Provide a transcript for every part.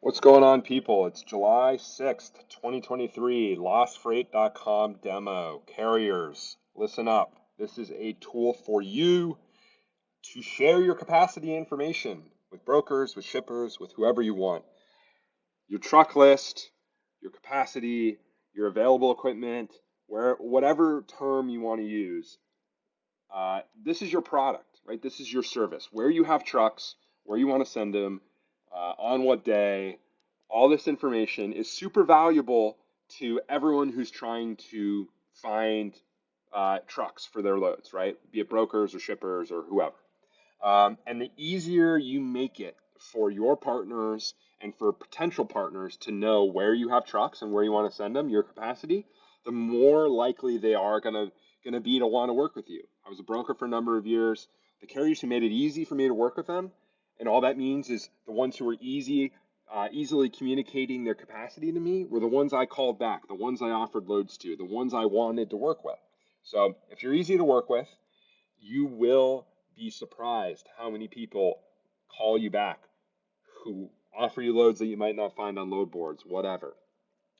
What's going on, people? It's July 6th, 2023, LostFreight.com demo. Carriers, listen up. This is a tool for you to share your capacity information with brokers, with shippers, with whoever you want. Your truck list, your capacity, your available equipment, whatever term you want to use. This is your product, right? This is your service. Where you have trucks, where you want to send them, on what day, all this information is super valuable to everyone who's trying to find trucks for their loads, right? Be it brokers or shippers or whoever. And the easier you make it for your partners and for potential partners to know where you have trucks and where you want to send them, your capacity, the more likely they are gonna be to want to work with you. I was a broker for a number of years. The carriers who made it easy for me to work with them, and all that means is the ones who were easily communicating their capacity to me were the ones I called back, the ones I offered loads to, the ones I wanted to work with. So if you're easy to work with, you will be surprised how many people call you back who offer you loads that you might not find on load boards, whatever.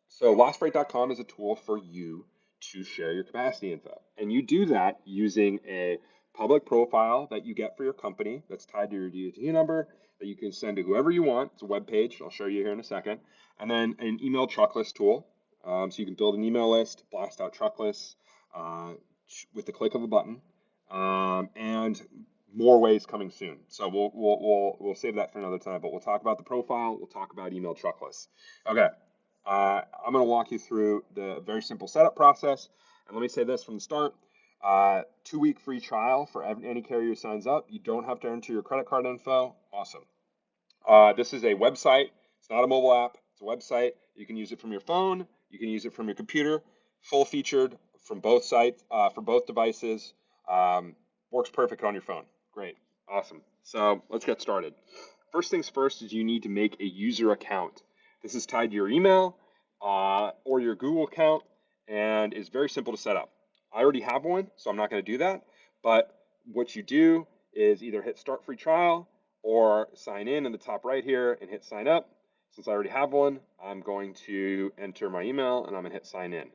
So LostFreight.com is a tool for you to share your capacity info. And you do that using a public profile that you get for your company that's tied to your DOT number that you can send to whoever you want. It's a web page. I'll show you here in a second. And then an email truck list tool. So you can build an email list, blast out truck lists with the click of a button, and more ways coming soon. So we'll save that for another time. But we'll talk about the profile. We'll talk about email truck lists. Okay. I'm going to walk you through the very simple setup process. And let me say this from the start. 2-week free trial for any carrier who signs up. You don't have to enter your credit card info. Awesome. This is a website. It's not a mobile app. It's a website. You can use it from your phone. You can use it from your computer. Full featured from both sites, for both devices. Works perfect on your phone. Great. Awesome. So let's get started. First things first is you need to make a user account. This is tied to your email or your Google account and is very simple to set up. I already have one, so I'm not going to do that. But what you do is either hit start free trial or sign in the top right here and hit sign up. Since I already have one, I'm going to enter my email and I'm going to hit sign in.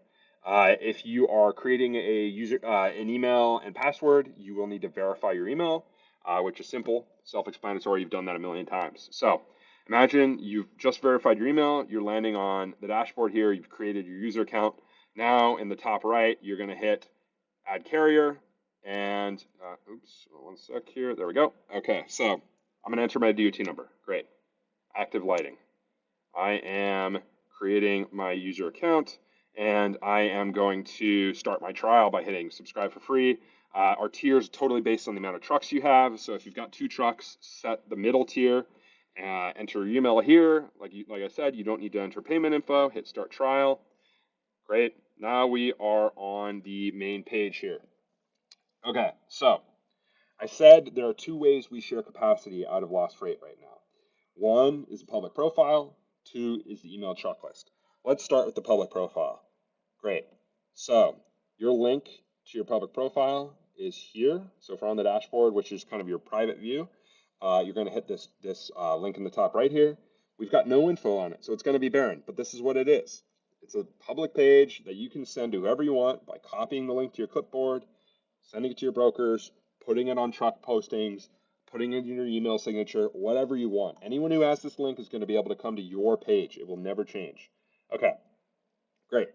If you are creating an email and password, you will need to verify your email, which is simple, self-explanatory. You've done that a million times. So imagine you've just verified your email. You're landing on the dashboard here. You've created your user account. Now in the top right, you're going to hit add carrier and oops, one sec here. There we go. Okay, so I'm going to enter my DOT number. Great. Active lighting. I am creating my user account and I am going to start my trial by hitting subscribe for free. Our tier is totally based on the amount of trucks you have. So if you've got 2 trucks, set the middle tier. Enter your email here. Like I said, you don't need to enter payment info. Hit start trial. Great. Now we are on the main page here. Okay, so I said there are 2 ways we share capacity out of Lost Freight right now. One is a public profile. 2 is the email truck list. Let's start with the public profile. Great. So your link to your public profile is here. So if we're on the dashboard, which is kind of your private view, you're going to hit this link in the top right here. We've got no info on it, so it's going to be barren, but this is what it is. It's a public page that you can send to whoever you want by copying the link to your clipboard, sending it to your brokers, putting it on truck postings, putting it in your email signature, whatever you want. Anyone who has this link is going to be able to come to your page. It will never change. Okay, great.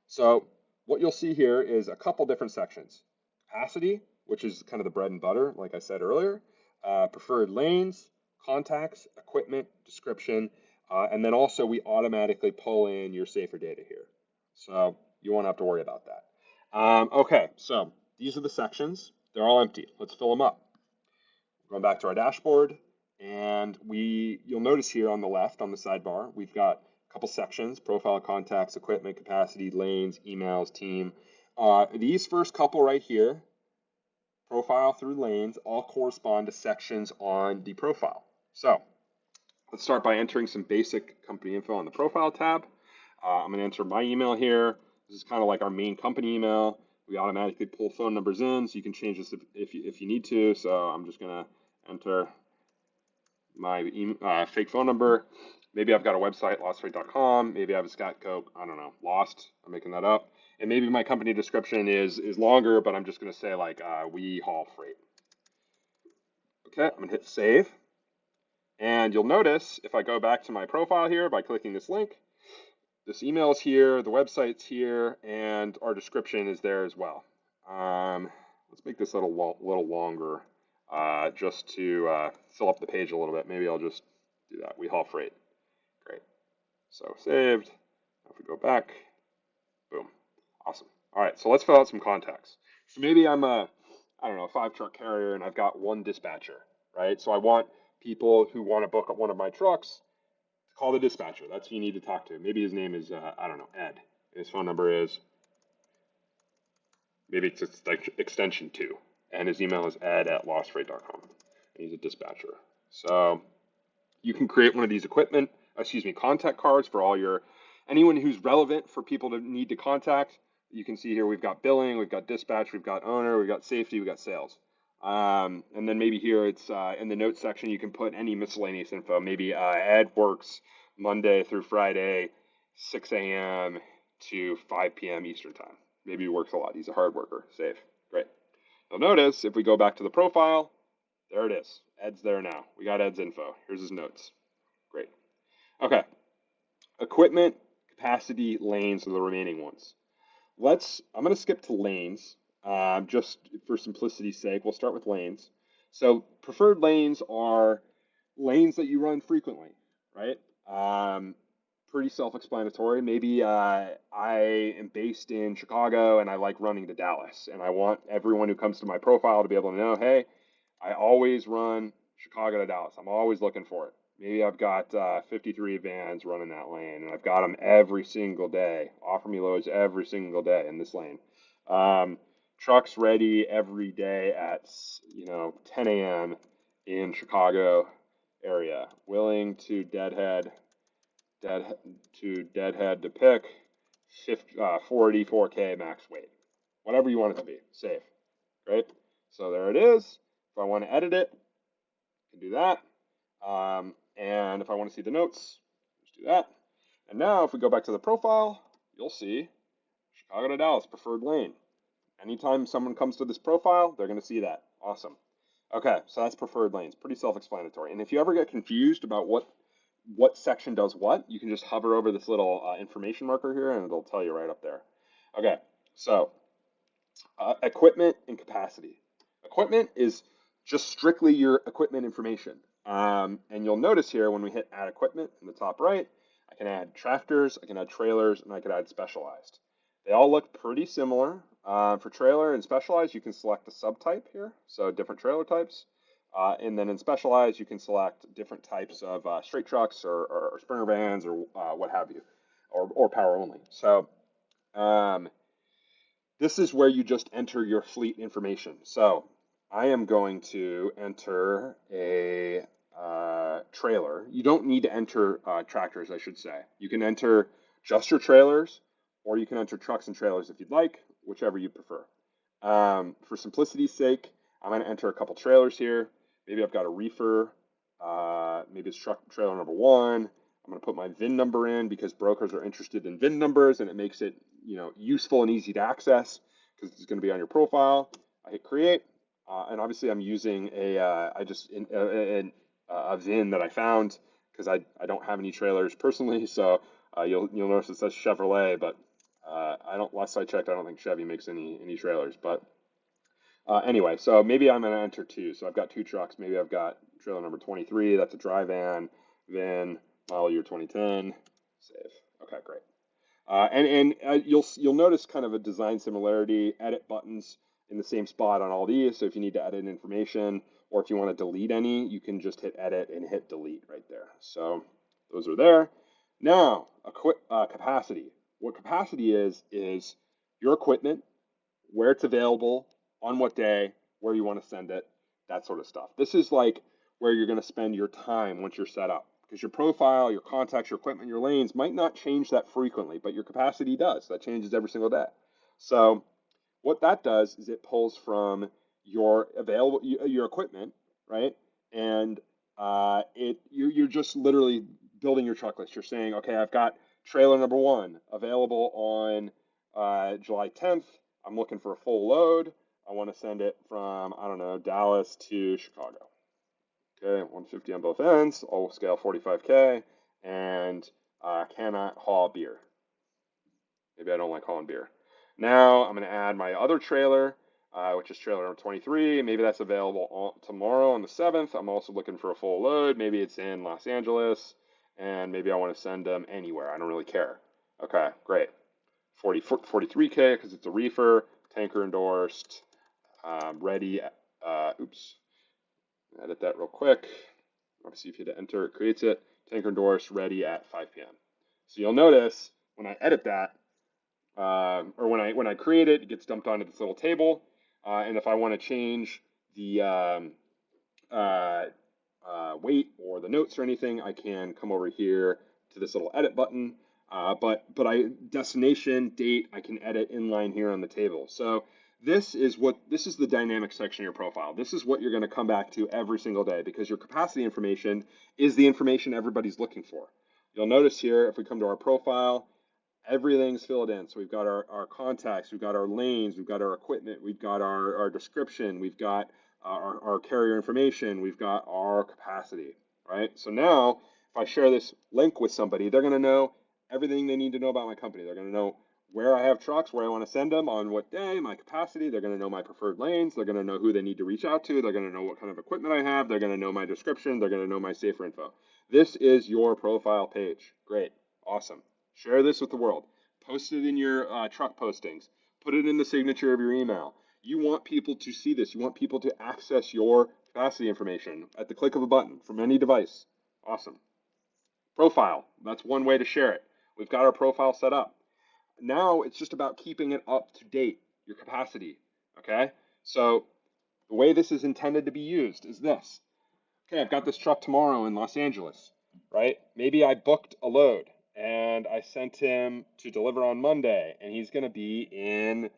So what you'll see here is a couple different sections. Capacity, which is kind of the bread and butter, like I said earlier. Preferred lanes, contacts, equipment, description, and then also we automatically pull in your safer data here. So you won't have to worry about that. Okay, so these are the sections. They're all empty. Let's fill them up. Going back to our dashboard, and you'll notice here on the left on the sidebar, we've got a couple sections: profile, contacts, equipment, capacity, lanes, emails, team. These first couple right here, profile through lanes, all correspond to sections on the profile. So let's start by entering some basic company info on the profile tab. I'm going to enter my email here. This is kind of like our main company email. We automatically pull phone numbers in, so you can change this if you need to. So I'm just going to enter my fake phone number. Maybe I've got a website, lostfreight.com. Maybe I have a Scatco, I don't know, Lost. I'm making that up. And maybe my company description is longer, but I'm just going to say like we haul freight. Okay, I'm going to hit save. And you'll notice if I go back to my profile here by clicking this link, this email is here, the website's here, and our description is there as well. Let's make this a little longer just to fill up the page a little bit. Maybe I'll just do that. We haul freight. Great. So saved. If we go back, boom. Awesome. All right, so let's fill out some contacts. So maybe I'm a, I don't know, a 5-truck carrier and I've got one dispatcher, right? So I want people who want to book up one of my trucks to call the dispatcher. That's who you need to talk to. Maybe his name is, I don't know, Ed. His phone number is, maybe it's extension 2. And his email is ed@lostfreight.com. And he's a dispatcher. So you can create one of these contact cards for all your, anyone who's relevant for people to need to contact. You can see here we've got billing, we've got dispatch, we've got owner, we've got safety, we've got sales. And then maybe here it's in the notes section, you can put any miscellaneous info. Maybe Ed works Monday through Friday, 6 a.m. to 5 p.m. Eastern time. Maybe he works a lot. He's a hard worker. Save. Great. You'll notice if we go back to the profile, there it is. Ed's there now. We got Ed's info. Here's his notes. Great. Okay. Equipment, capacity, lanes are the remaining ones. I'm going to skip to lanes just for simplicity's sake. We'll start with lanes. So preferred lanes are lanes that you run frequently, right? Pretty self-explanatory. Maybe I am based in Chicago and I like running to Dallas, and I want everyone who comes to my profile to be able to know, hey, I always run Chicago to Dallas. I'm always looking for it. Maybe I've got 53 vans running that lane, and I've got them every single day. Offer me loads every single day in this lane. Trucks ready every day at 10 a.m. in Chicago area. Willing to deadhead to pick 44K max weight. Whatever you want it to be. Safe. Great. So there it is. If I want to edit it, I can do that. And if I want to see the notes, just do that. And now if we go back to the profile, you'll see Chicago to Dallas, preferred lane. Anytime someone comes to this profile, they're going to see that. Awesome. Okay, so that's preferred lanes. Pretty self-explanatory. And if you ever get confused about what section does what, you can just hover over this little information marker here and it'll tell you right up there. Okay, so equipment and capacity. Equipment is just strictly your equipment information. And you'll notice here when we hit add equipment in the top right, I can add tractors, I can add trailers, and I can add specialized. They all look pretty similar. For trailer and specialized, you can select a subtype here, so different trailer types. And then in specialized, you can select different types of straight trucks or Sprinter vans or what have you, or power only. So this is where you just enter your fleet information. So I am going to enter a trailer. You don't need to enter tractors, I should say. You can enter just your trailers, or you can enter trucks and trailers if you'd like, whichever you prefer. For simplicity's sake, I'm going to enter a couple trailers here. Maybe I've got a reefer. Maybe it's truck trailer number 1. I'm going to put my VIN number in because brokers are interested in VIN numbers, and it makes it useful and easy to access because it's going to be on your profile. I hit create, and obviously I'm using a VIN that I found because I don't have any trailers personally. So you'll notice it says Chevrolet, but last I checked, I don't think Chevy makes any trailers. But anyway, so maybe I'm going to enter 2. So I've got 2 trucks. Maybe I've got trailer number 23. That's a dry van. VIN, model year 2010. Save. Okay, great. And you'll notice kind of a design similarity. Edit buttons in the same spot on all these. So if you need to edit information or if you want to delete any, you can just hit edit and hit delete right there. So those are there. Now, capacity. What capacity is your equipment, where it's available, on what day, where you want to send it, that sort of stuff. This is like where you're going to spend your time once you're set up. Because your profile, your contacts, your equipment, your lanes might not change that frequently, but your capacity does. That changes every single day. So what that does is it pulls from your equipment, right? And you're just literally building your truck list. You're saying, okay, I've got trailer number one available on July 10th. I'm looking for a full load. I want to send it from, I don't know, Dallas to Chicago. Okay, 150 on both ends, all scale 45K, and cannot haul beer. Maybe I don't like hauling beer. Now I'm going to add my other trailer, which is trailer number 23. Maybe that's available tomorrow on the 7th. I'm also looking for a full load. Maybe it's in Los Angeles, and maybe I want to send them anywhere. I don't really care. Okay, great. 43K because it's a reefer, tanker endorsed, ready. Oops, edit that real quick. Obviously, if you hit enter, it creates it. Tanker endorsed, ready at 5 p.m. So you'll notice when I edit that, or when I create it, it gets dumped onto this little table. And if I want to change the weight or the notes or anything, I can come over here to this little edit button. But destination, date, I can edit inline here on the table. So this is the dynamic section of your profile. This is what you're going to come back to every single day because your capacity information is the information everybody's looking for. You'll notice here, if we come to our profile, everything's filled in. So we've got our contacts, we've got our lanes, we've got our equipment, we've got our description, we've got our carrier information, we've got our capacity, right? So now if I share this link with somebody, they're going to know everything they need to know about my company. They're going to know where I have trucks, where I want to send them, on what day, my capacity. They're going to know my preferred lanes. They're going to know who they need to reach out to. They're going to know what kind of equipment I have. They're going to know my description. They're going to know my safer info. This is your profile page. Great. Awesome. Share this with the world. Post it in your truck postings. Put it in the signature of your email. You want people to see this. You want people to access your capacity information at the click of a button from any device. Awesome. Profile. That's one way to share it. We've got our profile set up. Now it's just about keeping it up to date, your capacity. Okay? So the way this is intended to be used is this. Okay, I've got this truck tomorrow in Los Angeles, right? Maybe I booked a load and I sent him to deliver on Monday, and he's going to be in,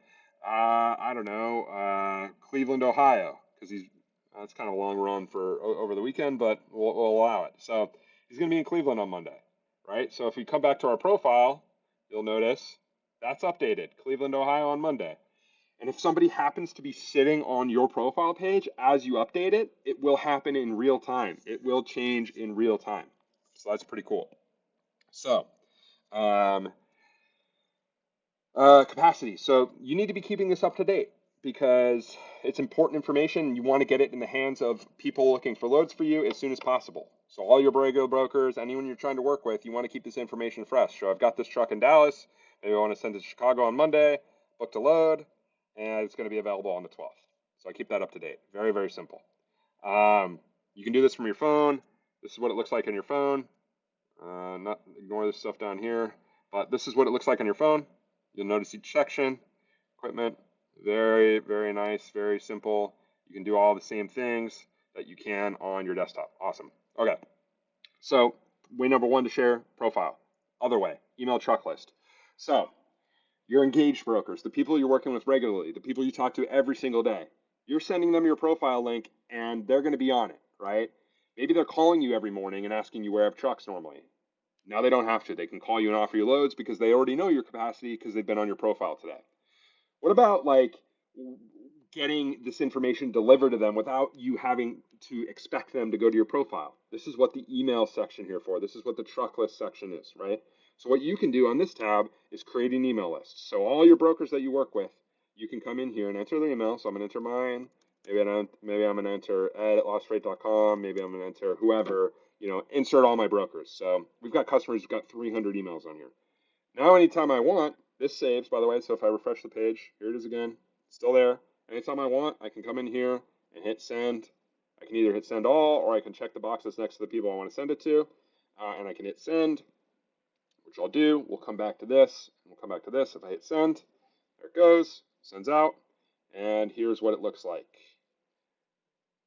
I don't know, Cleveland, Ohio, because that's kind of a long run for over the weekend, but we'll allow it. So he's going to be in Cleveland on Monday, right? So if we come back to our profile, you'll notice that's updated, Cleveland, Ohio on Monday. And if somebody happens to be sitting on your profile page as you update it, it will happen in real time. It will change in real time. So that's pretty cool. So, capacity. So you need to be keeping this up to date because it's important information. You want to get it in the hands of people looking for loads for you as soon as possible. So all your regular brokers, anyone you're trying to work with, you want to keep this information fresh. So I've got this truck in Dallas. Maybe I want to send it to Chicago on Monday, booked a load, and it's going to be available on the 12th. So I keep that up to date. Very, very simple. You can do this from your phone. This is what it looks like on your phone. Not ignore this stuff down here, but this is what it looks like on your phone. You'll notice each section, equipment, very, very nice, very simple. You can do all the same things that you can on your desktop. Awesome. Okay. So way number one to share, profile. Other way, email truck list. So your engaged brokers, the people you're working with regularly, the people you talk to every single day, you're sending them your profile link and they're going to be on it, right? Maybe they're calling you every morning and asking you where I have trucks normally. Now they don't have to. They can call you and offer you loads because they already know your capacity because they've been on your profile today. What about like getting this information delivered to them without you having to expect them to go to your profile? This is what the email section here for. This is what the truck list section is, right? So what you can do on this tab is create an email list. So all your brokers that you work with, you can come in here and enter their email. So I'm going to enter mine. Maybe I'm going to enter ed at lostfreight.com. Maybe I'm going to enter whoever, insert all my brokers. So we've got customers who've got 300 emails on here. Now, anytime I want, this saves, by the way. So if I refresh the page, here it is again, still there. Anytime I want, I can come in here and hit send. I can either hit send all, or I can check the boxes next to the people I want to send it to, and I can hit send, which I'll do. We'll come back to this. We'll come back to this. If I hit send, there it goes, sends out, and here's what it looks like.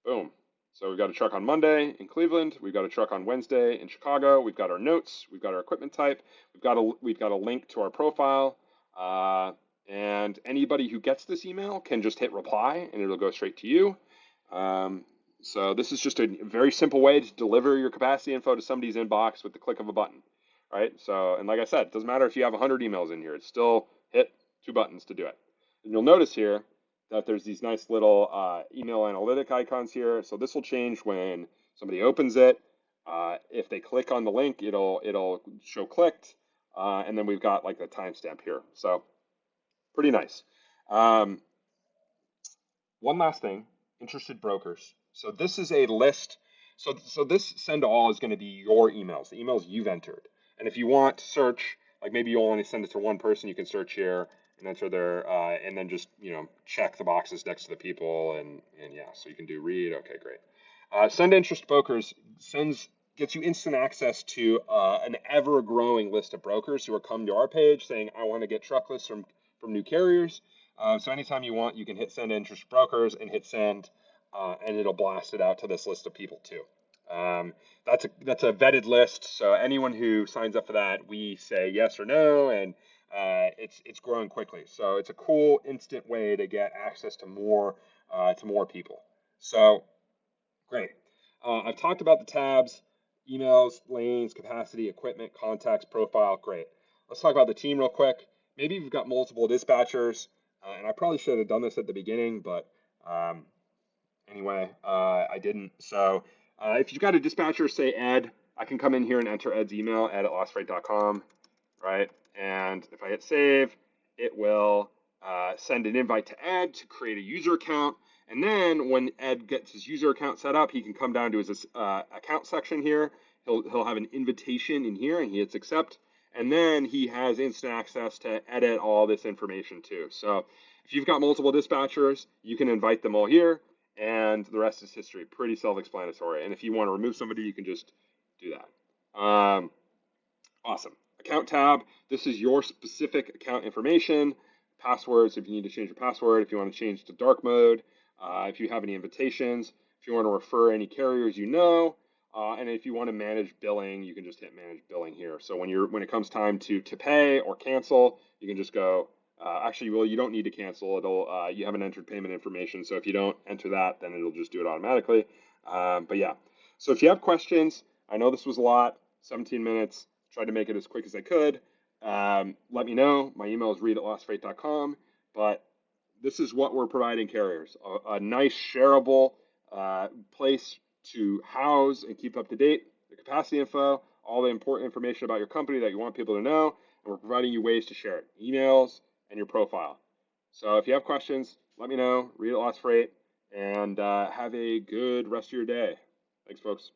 Boom. So we've got a truck on Monday in Cleveland. We've got a truck on Wednesday in Chicago. We've got our notes. We've got our equipment type. We've got a link to our profile. And anybody who gets this email can just hit reply, and it'll go straight to you. So this is just a very simple way to deliver your capacity info to somebody's inbox with the click of a button, right? So, and like I said, it doesn't matter if you have 100 emails in here, it's still hit 2 buttons to do it. And you'll notice here that there's these nice little email analytic icons here. So this will change when somebody opens it. If they click on the link, it'll show clicked, and then we've got like the timestamp here. So pretty nice. Um, One last thing, interested brokers. So this is a list. So this send to all is going to be your emails, the emails you've entered. And if you want to search, like maybe you only send it to one person, you can search here and enter their, and then just check the boxes next to the people, and yeah, so you can do read. Okay, great. Send to interest brokers gets you instant access to an ever-growing list of brokers who are coming to our page saying, I want to get truck lists from new carriers. So anytime you want, you can hit send interest brokers and hit send, and it'll blast it out to this list of people too. That's a vetted list, so anyone who signs up for that, we say yes or no, and it's growing quickly. So it's a cool instant way to get access to more people. So great. I've talked about the tabs, emails, lanes, capacity, equipment, contacts, profile. Great. Let's talk about the team real quick. Maybe you've got multiple dispatchers, and I probably should have done this at the beginning, but um, anyway, I didn't. So if you've got a dispatcher, say Ed, I can come in here and enter Ed's email, ed@lostfreight.com, right? And if I hit save, it will send an invite to Ed to create a user account. And then when Ed gets his user account set up, he can come down to his account section here. He'll have an invitation in here, and he hits accept. And then he has instant access to edit all this information too. So if you've got multiple dispatchers, you can invite them all here, and the rest is history. Pretty self-explanatory. And if you want to remove somebody, you can just do that. Awesome. Account tab. This is your specific account information. Passwords, if you need to change your password, if you want to change to dark mode, if you have any invitations, if you want to refer any carriers you know, and if you want to manage billing, you can just hit manage billing here. So when it comes time to pay or cancel, you can just go. Actually, well, you don't need to cancel. You haven't entered payment information, so if you don't enter that, then it'll just do it automatically. But yeah. So if you have questions, I know this was a lot, 17 minutes. Tried to make it as quick as I could. Let me know. My email is read@lostfreight.com. But this is what we're providing carriers, a nice shareable place to house and keep up to date the capacity info, all the important information about your company that you want people to know, and we're providing you ways to share it, emails and your profile. So if you have questions, let me know. Read at Lost Freight, and have a good rest of your day. Thanks, folks.